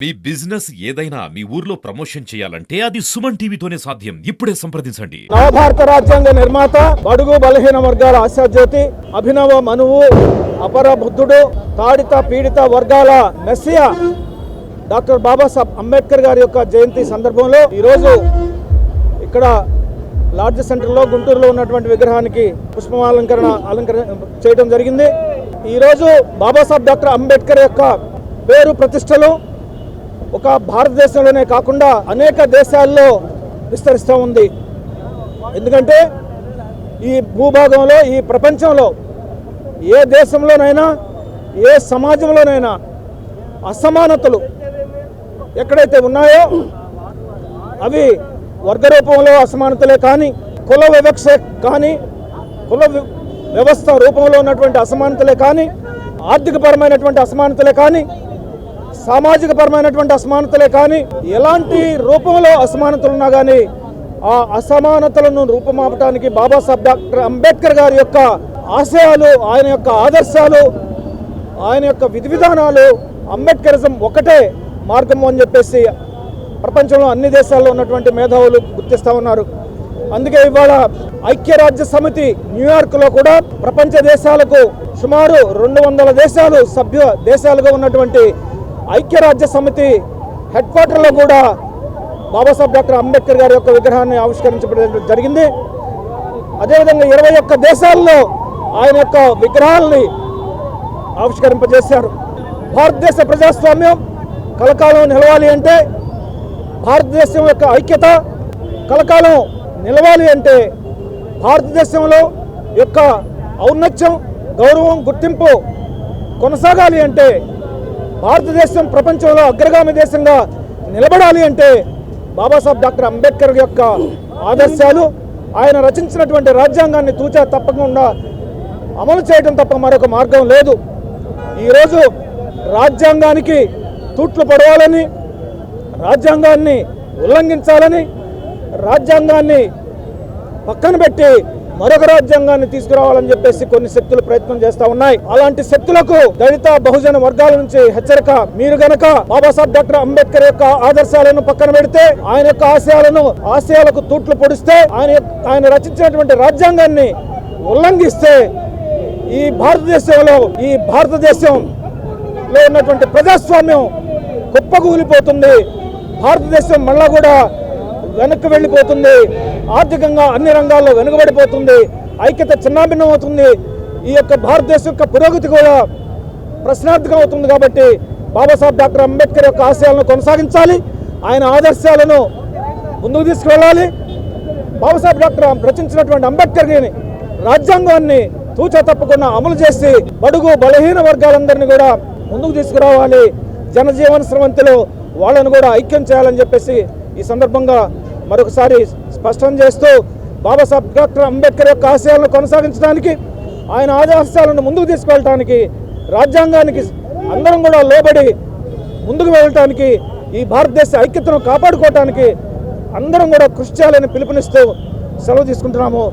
మీ business ఏదైనా మీ ఊర్లో promotion చేయాలంటే అది సుమన్ టీవీతోనే సాధ్యం. ఇప్పుడే సంప్రదించండి. నవభారత రాజ్యాంగ నిర్మాత, బడుగు బలహీన వర్గాల ఆశాజ్యోతి, అభినవ మనువు, అపర బుద్ధుడు, తాడిత పీడిత వర్గాల మెస్సియా డాక్టర్ బాబాసాహెబ్ అంబేద్కర్ గారి యొక్క జయంతి సందర్భంలో ఈరోజు ఇక్కడ లాడ్జ్ సెంటర్లో గుంటూరులో ఉన్నటువంటి విగ్రహానికి పుష్పమాలంకరణ చేయడం జరిగింది. ఈరోజు బాబాసాహెబ్ డాక్టర్ అంబేద్కర్ యొక్క పేరు ప్రతిష్టలు ఒక భారతదేశంలోనే కాకుండా అనేక దేశాల్లో విస్తరిస్తూ ఉంది. ఎందుకంటే ఈ భూభాగంలో, ఈ ప్రపంచంలో ఏ దేశంలోనైనా, ఏ సమాజంలోనైనా అసమానతలు ఎక్కడైతే ఉన్నాయో అవి వర్గ రూపంలో అసమానతలే కానీ, కుల వివక్ష కానీ, కుల వ్యవస్థ రూపంలో ఉన్నటువంటి అసమానతలే కానీ, ఆర్థికపరమైనటువంటి అసమానతలే కానీ, సామాజిక పరమైనటువంటి అసమానతలే కానీ, ఎలాంటి రూపంలో అసమానతలు ఉన్నా కానీ ఆ అసమానతలను రూపుమాపటానికి బాబాసాహెబ్ డాక్టర్ అంబేద్కర్ గారి యొక్క ఆశయాలు, ఆయన యొక్క ఆదర్శాలు, ఆయన యొక్క విధి విధానాలు, అంబేద్కరిజం ఒకటే మార్గం అని చెప్పేసి ప్రపంచంలో అన్ని దేశాల్లో ఉన్నటువంటి మేధావులు గుర్తిస్తూ ఉన్నారు. అందుకే ఇవాళ ఐక్యరాజ్య సమితి న్యూయార్క్లో కూడా ప్రపంచ దేశాలకు సుమారు 200 దేశాలు సభ్య దేశాలుగా ఉన్నటువంటి ఐక్యరాజ్య సమితి హెడ్ క్వార్టర్లో కూడా బాబాసాహెబ్ డాక్టర్ అంబేద్కర్ గారి యొక్క విగ్రహాన్ని ఆవిష్కరించడం జరిగింది. అదేవిధంగా 21 దేశాల్లో ఆయన యొక్క విగ్రహాలని ఆవిష్కరింపజేశారు. భారతదేశ ప్రజాస్వామ్యం కలకాలం నిలవాలి అంటే, భారతదేశం యొక్క ఐక్యత కలకాలం నిలవాలి అంటే, భారతదేశంలో యొక్క ఔన్నత్యం, గౌరవం, గుర్తింపు కొనసాగాలి అంటే, భారతదేశం ప్రపంచంలో అగ్రగామి దేశంగా నిలబడాలి అంటే బాబాసాహెబ్ డాక్టర్ అంబేద్కర్ యొక్క ఆదర్శాలు, ఆయన రచించినటువంటి రాజ్యాంగాన్ని తూచా తప్పకుండా అమలు చేయడం తప్ప మరొక మార్గం లేదు. ఈరోజు రాజ్యాంగానికి తూట్లు పడవాలని, రాజ్యాంగాన్ని ఉల్లంఘించాలని, రాజ్యాంగాన్ని పక్కన పెట్టి మరొక రాజ్యాంగాన్ని తీసుకురావాలని చెప్పేసి కొన్ని శక్తులు ప్రయత్నం చేస్తా ఉన్నాయి. అలాంటి శక్తులకు దళిత బహుజన వర్గాల నుంచి హెచ్చరిక, మీరు గనక బాబాసాహెబ్ డాక్టర్ అంబేద్కర్ యొక్క ఆదర్శాలను పక్కన పెడితే, ఆయన యొక్క ఆశయాలకు తూట్లు పొడిస్తే, ఆయన రచించినటువంటి రాజ్యాంగాన్ని ఉల్లంఘిస్తే ఈ భారతదేశంలో ఉన్నటువంటి ప్రజాస్వామ్యం కుప్పకూలిపోతుంది. భారతదేశం మళ్ళా కూడా వెనక్కి వెళ్ళిపోతుంది. ఆర్థికంగా అన్ని రంగాల్లో వెనుకబడిపోతుంది. ఐక్యత చిన్నాభిన్నం అవుతుంది. ఈ యొక్క భారతదేశం యొక్క పురోగతి కూడా ప్రశ్నార్థకం అవుతుంది. కాబట్టి బాబాసాహెబ్ డాక్టర్ అంబేద్కర్ యొక్క ఆశయాలను కొనసాగించాలి, ఆయన ఆదర్శాలను ముందుకు తీసుకువెళ్ళాలి. బాబాసాహెబ్ డాక్టర్ రచించినటువంటి అంబేద్కర్ రాజ్యాంగాన్ని తూచా తప్పకుండా అమలు చేసి బడుగు బలహీన వర్గాలందరినీ కూడా ముందుకు తీసుకురావాలి. జనజీవన స్రవంతిలో వాళ్ళను కూడా ఐక్యం చేయాలని చెప్పేసి ఈ సందర్భంగా మరొకసారి స్పష్టం చేస్తూ, బాబాసాహెబ్ డాక్టర్ అంబేద్కర్ యొక్క ఆశయాలను కొనసాగించడానికి, ఆయన ఆదర్శాలను ముందుకు తీసుకెళ్ళటానికి, రాజ్యాంగానికి అందరం కూడా లోబడి ముందుకు వెళ్ళటానికి, ఈ భారతదేశ ఐక్యతను కాపాడుకోవటానికి అందరం కూడా కృషి చేయాలని పిలుపునిస్తూ సెలవు తీసుకుంటున్నాము.